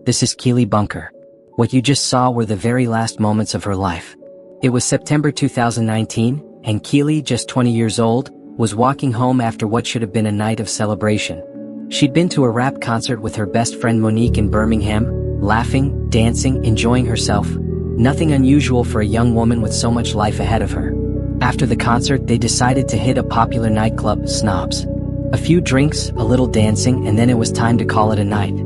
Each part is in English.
This is Keeley Bunker. What you just saw were the very last moments of her life. It was September 2019, and Keeley, just 20 years old, was walking home after what should have been a night of celebration. She'd been to a rap concert with her best friend Monique in Birmingham, laughing, dancing, enjoying herself. Nothing unusual for a young woman with so much life ahead of her. After the concert, they decided to hit a popular nightclub, Snobs. A few drinks, a little dancing, and then it was time to call it a night.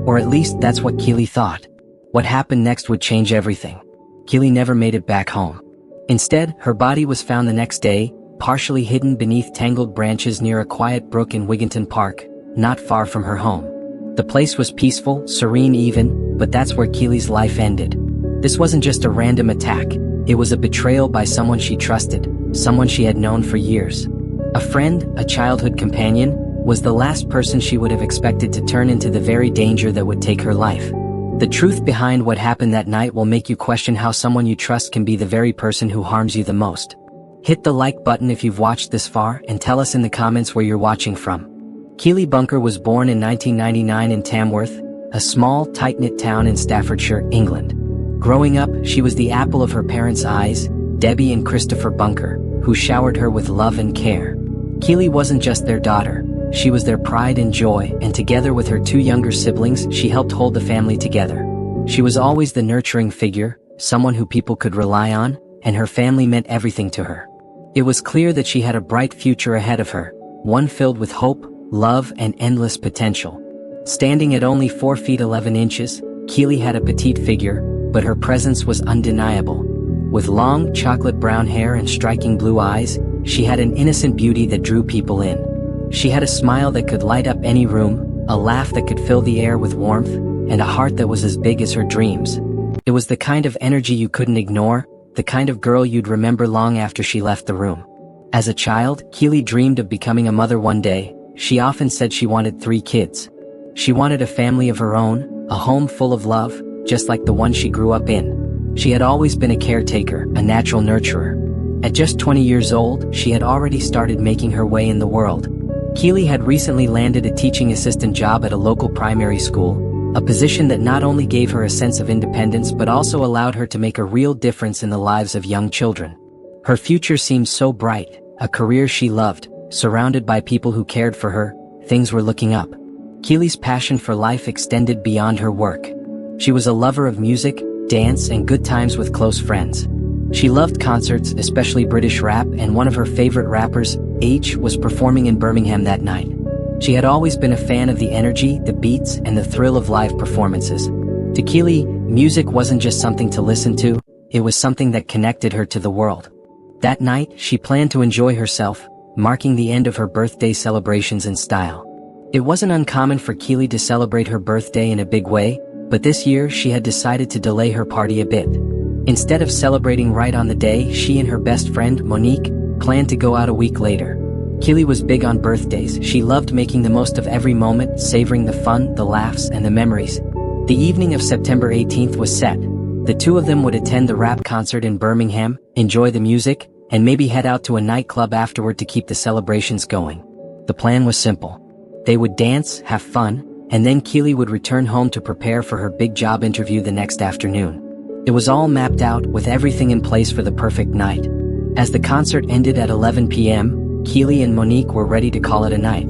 Or at least that's what Keeley thought. What happened next would change everything. Keeley never made it back home. Instead, her body was found the next day, partially hidden beneath tangled branches near a quiet brook in Wigginton Park, not far from her home. The place was peaceful, serene even, but that's where Keeley's life ended. This wasn't just a random attack. It was a betrayal by someone she trusted, someone she had known for years. A friend, a childhood companion, was the last person she would have expected to turn into the very danger that would take her life. The truth behind what happened that night will make you question how someone you trust can be the very person who harms you the most. Hit the like button if you've watched this far and tell us in the comments where you're watching from. Keeley Bunker was born in 1999 in Tamworth, a small, tight-knit town in Staffordshire, England. Growing up, she was the apple of her parents' eyes, Debbie and Christopher Bunker, who showered her with love and care. Keeley wasn't just their daughter, she was their pride and joy, and together with her two younger siblings, she helped hold the family together. She was always the nurturing figure, someone who people could rely on, and her family meant everything to her. It was clear that she had a bright future ahead of her, one filled with hope, love, and endless potential. Standing at only 4 feet 11 inches, Keeley had a petite figure, but her presence was undeniable. With long, chocolate brown hair and striking blue eyes, she had an innocent beauty that drew people in. She had a smile that could light up any room, a laugh that could fill the air with warmth, and a heart that was as big as her dreams. It was the kind of energy you couldn't ignore, the kind of girl you'd remember long after she left the room. As a child, Keeley dreamed of becoming a mother one day. She often said she wanted 3 kids. She wanted a family of her own, a home full of love, just like the one she grew up in. She had always been a caretaker, a natural nurturer. At just 20 years old, she had already started making her way in the world. Keeley had recently landed a teaching assistant job at a local primary school, a position that not only gave her a sense of independence but also allowed her to make a real difference in the lives of young children. Her future seemed so bright, a career she loved, surrounded by people who cared for her. Things were looking up. Keeley's passion for life extended beyond her work. She was a lover of music, dance, and good times with close friends. She loved concerts, especially British rap, and one of her favorite rappers, H, was performing in Birmingham that night. She had always been a fan of the energy, the beats, and the thrill of live performances. To Keeley, music wasn't just something to listen to, it was something that connected her to the world. That night, she planned to enjoy herself, marking the end of her birthday celebrations in style. It wasn't uncommon for Keeley to celebrate her birthday in a big way, but this year she had decided to delay her party a bit. Instead of celebrating right on the day, she and her best friend, Monique, planned to go out a week later. Keeley was big on birthdays. She loved making the most of every moment, savoring the fun, the laughs, and the memories. The evening of September 18th was set. The two of them would attend the rap concert in Birmingham, enjoy the music, and maybe head out to a nightclub afterward to keep the celebrations going. The plan was simple. They would dance, have fun, and then Keeley would return home to prepare for her big job interview the next afternoon. It was all mapped out, with everything in place for the perfect night. As the concert ended at 11 p.m., Keeley and Monique were ready to call it a night.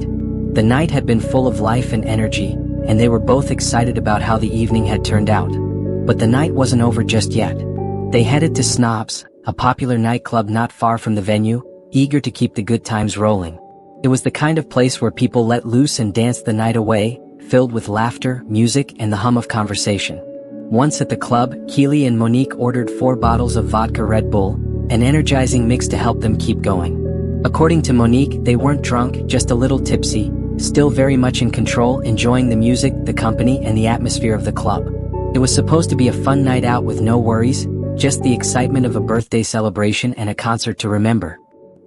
The night had been full of life and energy, and they were both excited about how the evening had turned out. But the night wasn't over just yet. They headed to Snobs, a popular nightclub not far from the venue, eager to keep the good times rolling. It was the kind of place where people let loose and danced the night away, filled with laughter, music, and the hum of conversation. Once at the club, Keeley and Monique ordered 4 bottles of vodka Red Bull, an energizing mix to help them keep going. According to Monique, they weren't drunk, just a little tipsy, still very much in control, enjoying the music, the company, and the atmosphere of the club. It was supposed to be a fun night out with no worries, just the excitement of a birthday celebration and a concert to remember.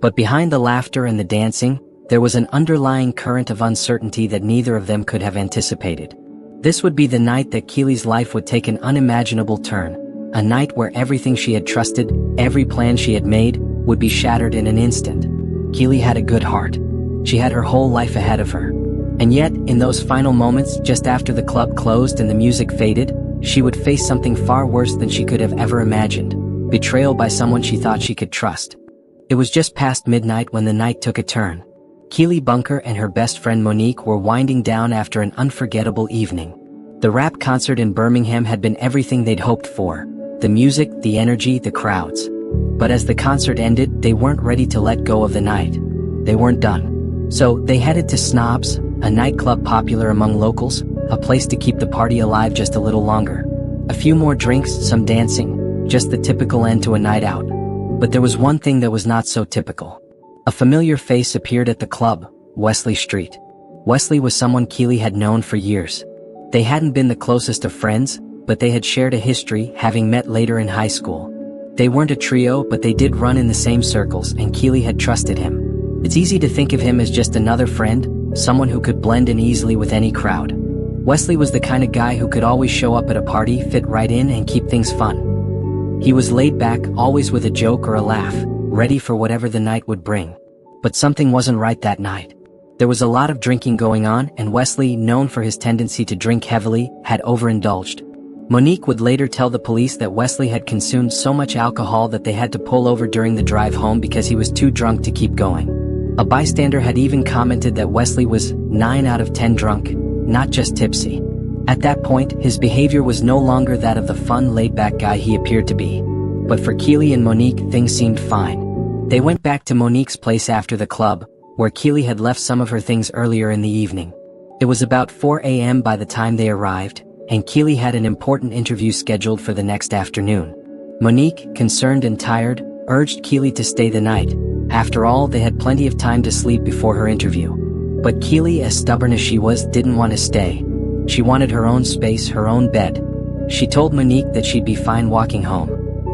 But behind the laughter and the dancing, there was an underlying current of uncertainty that neither of them could have anticipated. This would be the night that Keeley's life would take an unimaginable turn, a night where everything she had trusted, every plan she had made, would be shattered in an instant. Keeley had a good heart. She had her whole life ahead of her. And yet, in those final moments, just after the club closed and the music faded, she would face something far worse than she could have ever imagined: betrayal by someone she thought she could trust. It was just past midnight when the night took a turn. Keeley Bunker and her best friend Monique were winding down after an unforgettable evening. The rap concert in Birmingham had been everything they'd hoped for: the music, the energy, the crowds. But as the concert ended, they weren't ready to let go of the night. They weren't done. So they headed to Snobs, a nightclub popular among locals, a place to keep the party alive just a little longer. A few more drinks, some dancing, just the typical end to a night out. But there was one thing that was not so typical. A familiar face appeared at the club: Wesley Street. Wesley was someone Keeley had known for years. They hadn't been the closest of friends, but they had shared a history, having met later in high school. They weren't a trio, but they did run in the same circles, and Keeley had trusted him. It's easy to think of him as just another friend, someone who could blend in easily with any crowd. Wesley was the kind of guy who could always show up at a party, fit right in, and keep things fun. He was laid back, always with a joke or a laugh, ready for whatever the night would bring. But something wasn't right that night. There was a lot of drinking going on, and Wesley, known for his tendency to drink heavily, had overindulged. Monique would later tell the police that Wesley had consumed so much alcohol that they had to pull over during the drive home because he was too drunk to keep going. A bystander had even commented that Wesley was 9 out of 10 drunk, not just tipsy. At that point, his behavior was no longer that of the fun, laid-back guy he appeared to be. But for Keeley and Monique, things seemed fine. They went back to Monique's place after the club, where Keeley had left some of her things earlier in the evening. It was about 4 a.m. by the time they arrived, and Keeley had an important interview scheduled for the next afternoon. Monique, concerned and tired, urged Keeley to stay the night. After all, they had plenty of time to sleep before her interview. But Keeley, as stubborn as she was, didn't want to stay. She wanted her own space, her own bed. She told Monique that she'd be fine walking home.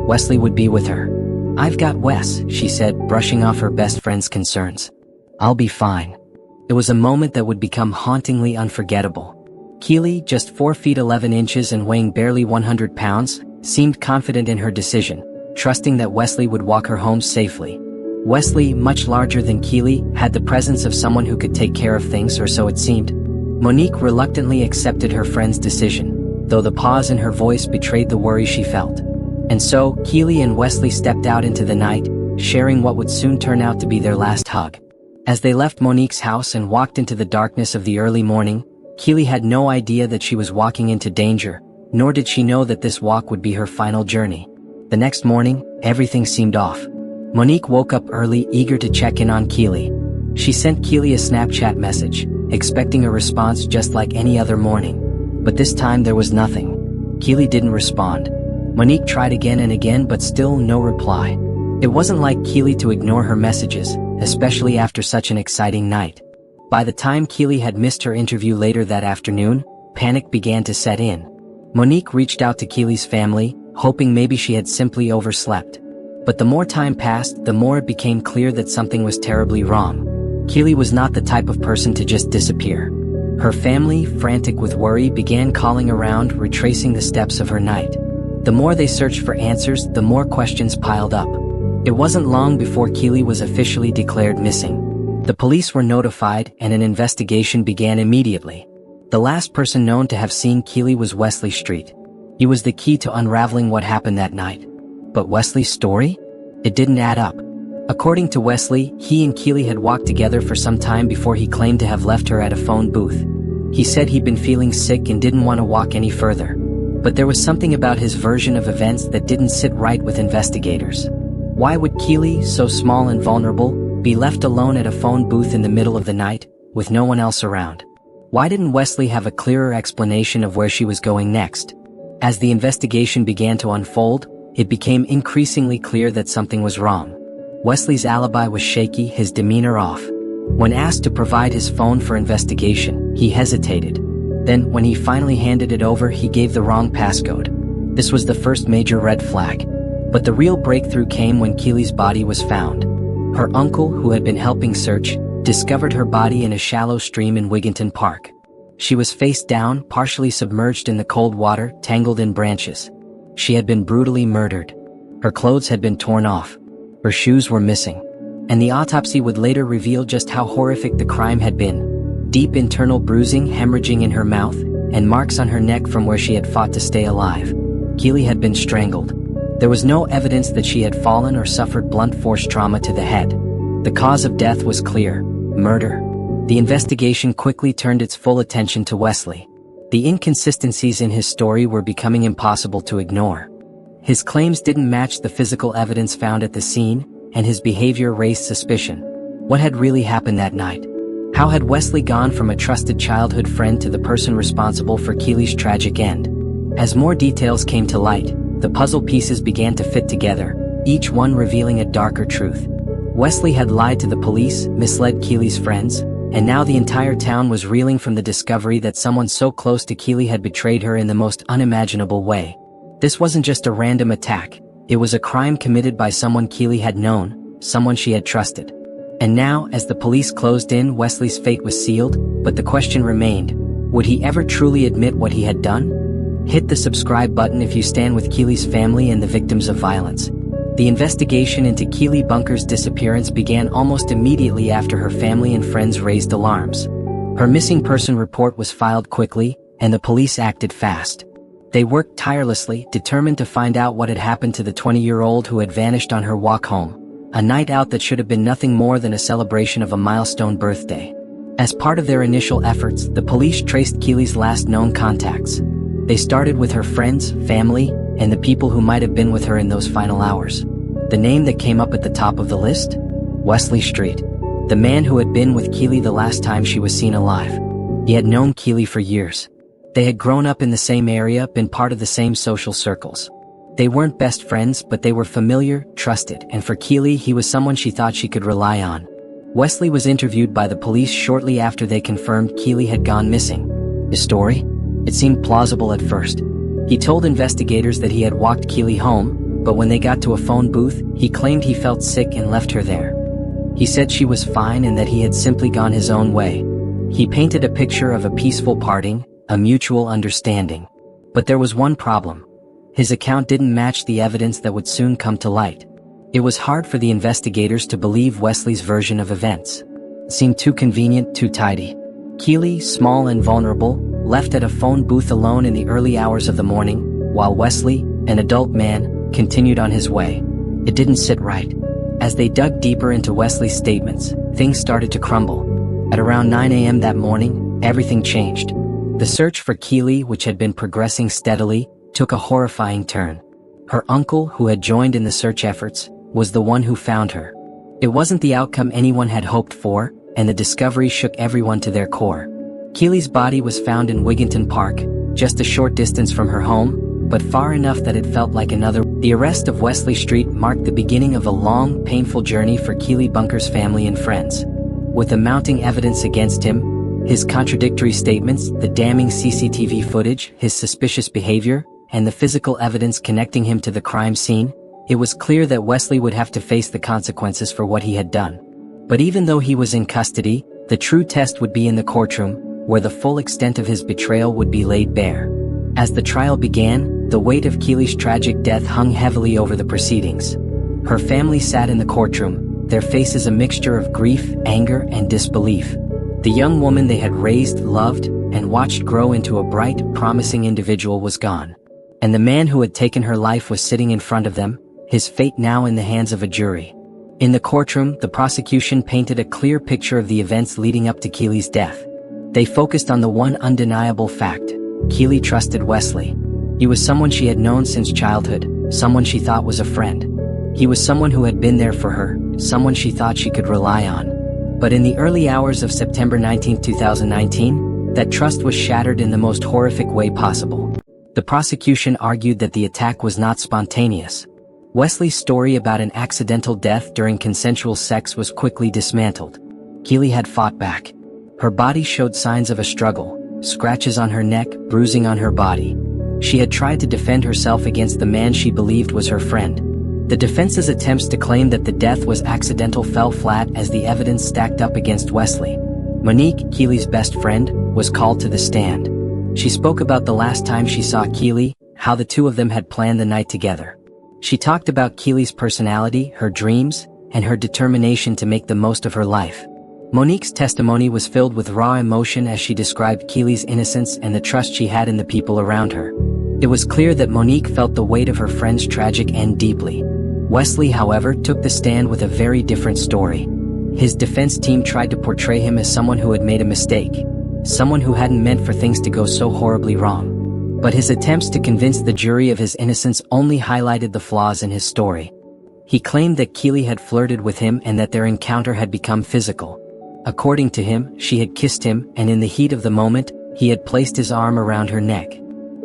Wesley would be with her. "I've got Wes," she said, brushing off her best friend's concerns. "I'll be fine." It was a moment that would become hauntingly unforgettable. Keeley, just 4 feet 11 inches and weighing barely 100 pounds, seemed confident in her decision, trusting that Wesley would walk her home safely. Wesley, much larger than Keeley, had the presence of someone who could take care of things, or so it seemed. Monique reluctantly accepted her friend's decision, though the pause in her voice betrayed the worry she felt. And so, Keeley and Wesley stepped out into the night, sharing what would soon turn out to be their last hug. As they left Monique's house and walked into the darkness of the early morning, Keeley had no idea that she was walking into danger, nor did she know that this walk would be her final journey. The next morning, everything seemed off. Monique woke up early, eager to check in on Keeley. She sent Keeley a Snapchat message, expecting a response just like any other morning. But this time there was nothing. Keeley didn't respond. Monique tried again and again, but still no reply. It wasn't like Keeley to ignore her messages, especially after such an exciting night. By the time Keeley had missed her interview later that afternoon, panic began to set in. Monique reached out to Keeley's family, hoping maybe she had simply overslept. But the more time passed, the more it became clear that something was terribly wrong. Keeley was not the type of person to just disappear. Her family, frantic with worry, began calling around, retracing the steps of her night. The more they searched for answers, the more questions piled up. It wasn't long before Keeley was officially declared missing. The police were notified, and an investigation began immediately. The last person known to have seen Keeley was Wesley Street. He was the key to unraveling what happened that night. But Wesley's story? It didn't add up. According to Wesley, he and Keeley had walked together for some time before he claimed to have left her at a phone booth. He said he'd been feeling sick and didn't want to walk any further. But there was something about his version of events that didn't sit right with investigators. Why would Keeley, so small and vulnerable, be left alone at a phone booth in the middle of the night, with no one else around? Why didn't Wesley have a clearer explanation of where she was going next? As the investigation began to unfold, it became increasingly clear that something was wrong. Wesley's alibi was shaky, his demeanor off. When asked to provide his phone for investigation, he hesitated. Then, when he finally handed it over, he gave the wrong passcode. This was the first major red flag. But the real breakthrough came when Keeley's body was found. Her uncle, who had been helping search, discovered her body in a shallow stream in Wigginton Park. She was face down, partially submerged in the cold water, tangled in branches. She had been brutally murdered. Her clothes had been torn off. Her shoes were missing. And the autopsy would later reveal just how horrific the crime had been. deep internal bruising hemorrhaging in her mouth, and marks on her neck from where she had fought to stay alive. Keeley had been strangled. There was no evidence that she had fallen or suffered blunt force trauma to the head. The cause of death was clear: murder. The investigation quickly turned its full attention to Wesley. The inconsistencies in his story were becoming impossible to ignore. His claims didn't match the physical evidence found at the scene, and his behavior raised suspicion. What had really happened that night? How had Wesley gone from a trusted childhood friend to the person responsible for Keeley's tragic end? As more details came to light, the puzzle pieces began to fit together, each one revealing a darker truth. Wesley had lied to the police, misled Keeley's friends, and now the entire town was reeling from the discovery that someone so close to Keeley had betrayed her in the most unimaginable way. This wasn't just a random attack, it was a crime committed by someone Keeley had known, someone she had trusted. And now, as the police closed in, Wesley's fate was sealed, but the question remained: would he ever truly admit what he had done? Hit the subscribe button if you stand with Keeley's family and the victims of violence. The investigation into Keeley Bunker's disappearance began almost immediately after her family and friends raised alarms. Her missing person report was filed quickly, and the police acted fast. They worked tirelessly, determined to find out what had happened to the 20-year-old who had vanished on her walk home, a night out that should have been nothing more than a celebration of a milestone birthday. As part of their initial efforts, the police traced Keeley's last known contacts. They started with her friends, family, and the people who might have been with her in those final hours. The name that came up at the top of the list? Wesley Street. The man who had been with Keeley the last time she was seen alive. He had known Keeley for years. They had grown up in the same area, been part of the same social circles. They weren't best friends, but they were familiar, trusted, and for Keeley, he was someone she thought she could rely on. Wesley was interviewed by the police shortly after they confirmed Keeley had gone missing. His story? It seemed plausible at first. He told investigators that he had walked Keeley home, but when they got to a phone booth, he claimed he felt sick and left her there. He said she was fine and that he had simply gone his own way. He painted a picture of a peaceful parting, a mutual understanding. But there was one problem. His account didn't match the evidence that would soon come to light. It was hard for the investigators to believe Wesley's version of events. It seemed too convenient, too tidy. Keeley, small and vulnerable, left at a phone booth alone in the early hours of the morning, while Wesley, an adult man, continued on his way. It didn't sit right. As they dug deeper into Wesley's statements, things started to crumble. At around 9 a.m. that morning, everything changed. The search for Keeley, which had been progressing steadily, took a horrifying turn. Her uncle, who had joined in the search efforts, was the one who found her. It wasn't the outcome anyone had hoped for, and the discovery shook everyone to their core. Keeley's body was found in Wigginton Park, just a short distance from her home, but far enough that it felt like another. The arrest of Wesley Street marked the beginning of a long, painful journey for Keeley Bunker's family and friends. With the mounting evidence against him, his contradictory statements, the damning CCTV footage, his suspicious behavior, and the physical evidence connecting him to the crime scene, it was clear that Wesley would have to face the consequences for what he had done. But even though he was in custody, the true test would be in the courtroom, where the full extent of his betrayal would be laid bare. As the trial began, the weight of Keeley's tragic death hung heavily over the proceedings. Her family sat in the courtroom, their faces a mixture of grief, anger, and disbelief. The young woman they had raised, loved, and watched grow into a bright, promising individual was gone. And the man who had taken her life was sitting in front of them, his fate now in the hands of a jury. In the courtroom, the prosecution painted a clear picture of the events leading up to Keeley's death. They focused on the one undeniable fact: Keeley trusted Wesley. He was someone she had known since childhood, someone she thought was a friend. He was someone who had been there for her, someone she thought she could rely on. But in the early hours of September 19, 2019, that trust was shattered in the most horrific way possible. The prosecution argued that the attack was not spontaneous. Wesley's story about an accidental death during consensual sex was quickly dismantled. Keeley had fought back. Her body showed signs of a struggle, scratches on her neck, bruising on her body. She had tried to defend herself against the man she believed was her friend. The defense's attempts to claim that the death was accidental fell flat as the evidence stacked up against Wesley. Monique, Keeley's best friend, was called to the stand. She spoke about the last time she saw Keeley, how the two of them had planned the night together. She talked about Keeley's personality, her dreams, and her determination to make the most of her life. Monique's testimony was filled with raw emotion as she described Keeley's innocence and the trust she had in the people around her. It was clear that Monique felt the weight of her friend's tragic end deeply. Wesley, however, took the stand with a very different story. His defense team tried to portray him as someone who had made a mistake, someone who hadn't meant for things to go so horribly wrong. But his attempts to convince the jury of his innocence only highlighted the flaws in his story. He claimed that Keeley had flirted with him and that their encounter had become physical. According to him, she had kissed him, and in the heat of the moment, he had placed his arm around her neck.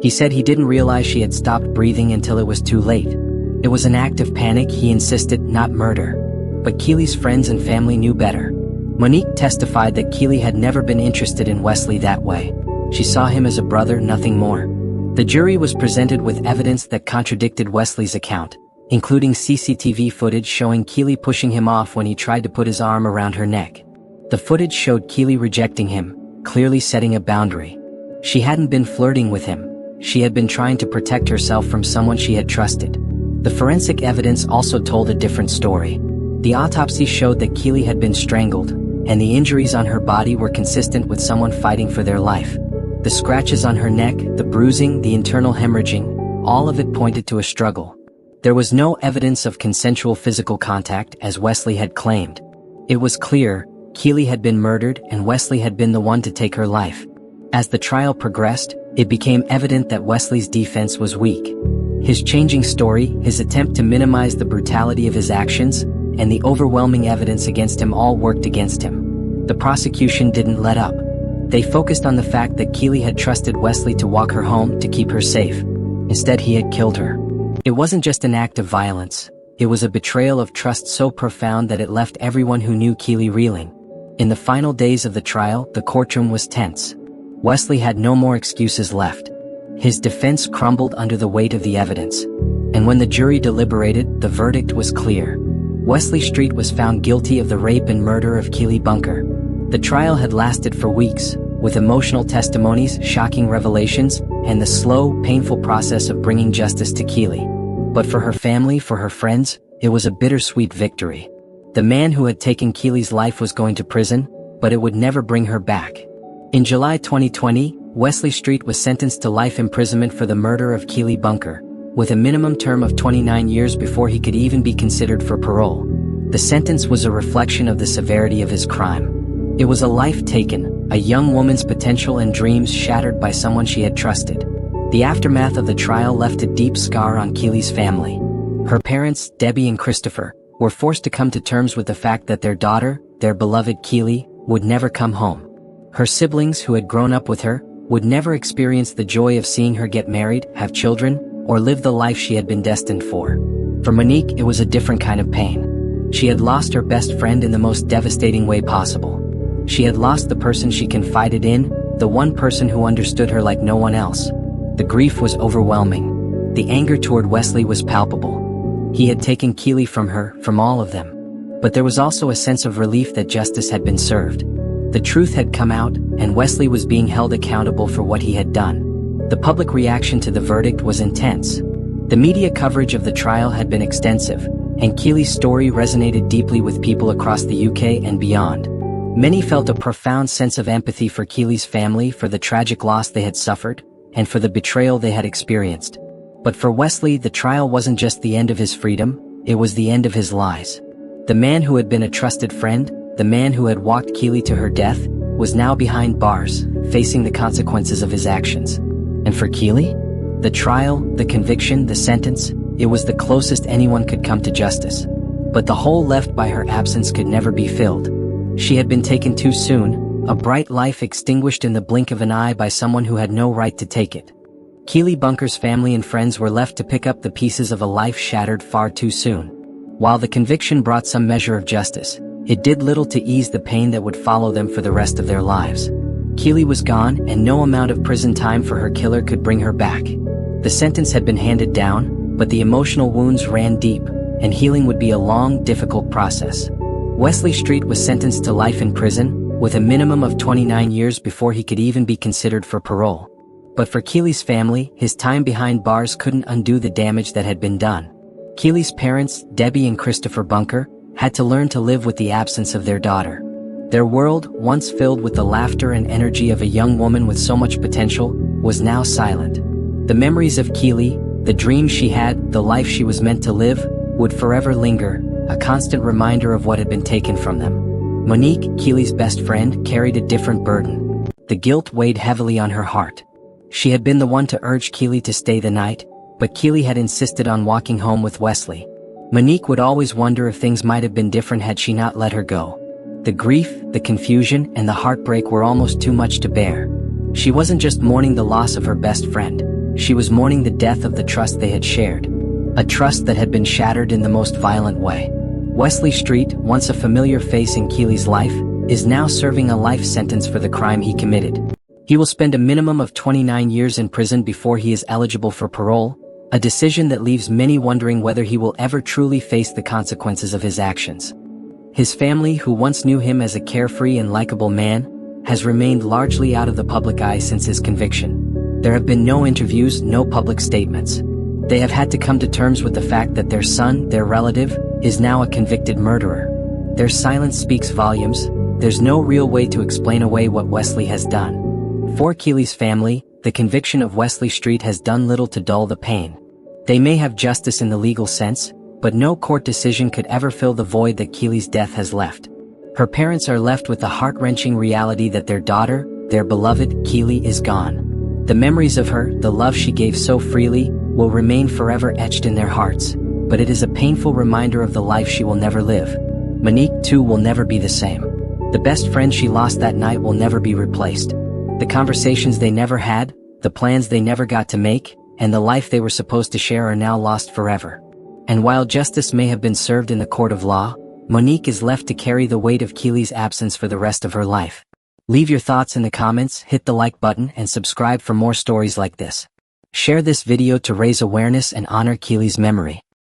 He said he didn't realize she had stopped breathing until it was too late. It was an act of panic, he insisted, not murder. But Keeley's friends and family knew better. Monique testified that Keeley had never been interested in Wesley that way. She saw him as a brother, nothing more. The jury was presented with evidence that contradicted Wesley's account, including CCTV footage showing Keeley pushing him off when he tried to put his arm around her neck. The footage showed Keeley rejecting him, clearly setting a boundary. She hadn't been flirting with him. She had been trying to protect herself from someone she had trusted. The forensic evidence also told a different story. The autopsy showed that Keeley had been strangled, and the injuries on her body were consistent with someone fighting for their life. The scratches on her neck, the bruising, the internal hemorrhaging, all of it pointed to a struggle. There was no evidence of consensual physical contact, as Wesley had claimed. It was clear Keeley had been murdered and Wesley had been the one to take her life. As the trial progressed, it became evident that Wesley's defense was weak. His changing story, his attempt to minimize the brutality of his actions, and the overwhelming evidence against him all worked against him. The prosecution didn't let up. They focused on the fact that Keeley had trusted Wesley to walk her home to keep her safe. Instead, he had killed her. It wasn't just an act of violence. It was a betrayal of trust so profound that it left everyone who knew Keeley reeling. In the final days of the trial, the courtroom was tense. Wesley had no more excuses left. His defense crumbled under the weight of the evidence. And when the jury deliberated, the verdict was clear. Wesley Street was found guilty of the rape and murder of Keeley Bunker. The trial had lasted for weeks, with emotional testimonies, shocking revelations, and the slow, painful process of bringing justice to Keeley. But for her family, for her friends, it was a bittersweet victory. The man who had taken Keeley's life was going to prison, but it would never bring her back. In July 2020, Wesley Street was sentenced to life imprisonment for the murder of Keeley Bunker, with a minimum term of 29 years before he could even be considered for parole. The sentence was a reflection of the severity of his crime. It was a life taken, a young woman's potential and dreams shattered by someone she had trusted. The aftermath of the trial left a deep scar on Keeley's family. Her parents, Debbie and Christopher, were forced to come to terms with the fact that their daughter, their beloved Keeley, would never come home. Her siblings, who had grown up with her, would never experience the joy of seeing her get married, have children, or live the life she had been destined for. For Monique, it was a different kind of pain. She had lost her best friend in the most devastating way possible. She had lost the person she confided in, the one person who understood her like no one else. The grief was overwhelming. The anger toward Wesley was palpable. He had taken Keeley from her, from all of them. But there was also a sense of relief that justice had been served. The truth had come out, and Wesley was being held accountable for what he had done. The public reaction to the verdict was intense. The media coverage of the trial had been extensive, and Keeley's story resonated deeply with people across the UK and beyond. Many felt a profound sense of empathy for Keeley's family, for the tragic loss they had suffered, and for the betrayal they had experienced. But for Wesley, the trial wasn't just the end of his freedom, it was the end of his lies. The man who had been a trusted friend, the man who had walked Keeley to her death, was now behind bars, facing the consequences of his actions. And for Keeley? The trial, the conviction, the sentence, it was the closest anyone could come to justice. But the hole left by her absence could never be filled. She had been taken too soon, a bright life extinguished in the blink of an eye by someone who had no right to take it. Keeley Bunker's family and friends were left to pick up the pieces of a life shattered far too soon. While the conviction brought some measure of justice, it did little to ease the pain that would follow them for the rest of their lives. Keeley was gone, and no amount of prison time for her killer could bring her back. The sentence had been handed down, but the emotional wounds ran deep, and healing would be a long, difficult process. Wesley Street was sentenced to life in prison, with a minimum of 29 years before he could even be considered for parole. But for Keeley's family, his time behind bars couldn't undo the damage that had been done. Keeley's parents, Debbie and Christopher Bunker, had to learn to live with the absence of their daughter. Their world, once filled with the laughter and energy of a young woman with so much potential, was now silent. The memories of Keeley, the dreams she had, the life she was meant to live, would forever linger, a constant reminder of what had been taken from them. Monique, Keeley's best friend, carried a different burden. The guilt weighed heavily on her heart. She had been the one to urge Keeley to stay the night, but Keeley had insisted on walking home with Wesley. Monique would always wonder if things might have been different had she not let her go. The grief, the confusion, and the heartbreak were almost too much to bear. She wasn't just mourning the loss of her best friend, she was mourning the death of the trust they had shared. A trust that had been shattered in the most violent way. Wesley Street, once a familiar face in Keeley's life, is now serving a life sentence for the crime he committed. He will spend a minimum of 29 years in prison before he is eligible for parole, a decision that leaves many wondering whether he will ever truly face the consequences of his actions. His family, who once knew him as a carefree and likable man, has remained largely out of the public eye since his conviction. There have been no interviews, no public statements. They have had to come to terms with the fact that their son, their relative, is now a convicted murderer. Their silence speaks volumes. There's no real way to explain away what Wesley has done. For Keeley's family, the conviction of Wesley Street has done little to dull the pain. They may have justice in the legal sense, but no court decision could ever fill the void that Keeley's death has left. Her parents are left with the heart-wrenching reality that their daughter, their beloved Keeley, is gone. The memories of her, the love she gave so freely, will remain forever etched in their hearts, but it is a painful reminder of the life she will never live. Monique, too, will never be the same. The best friend she lost that night will never be replaced. The conversations they never had, the plans they never got to make, and the life they were supposed to share are now lost forever. And while justice may have been served in the court of law, Monique is left to carry the weight of Keeley's absence for the rest of her life. Leave your thoughts in the comments, hit the like button, and subscribe for more stories like this. Share this video to raise awareness and honor Keeley's memory.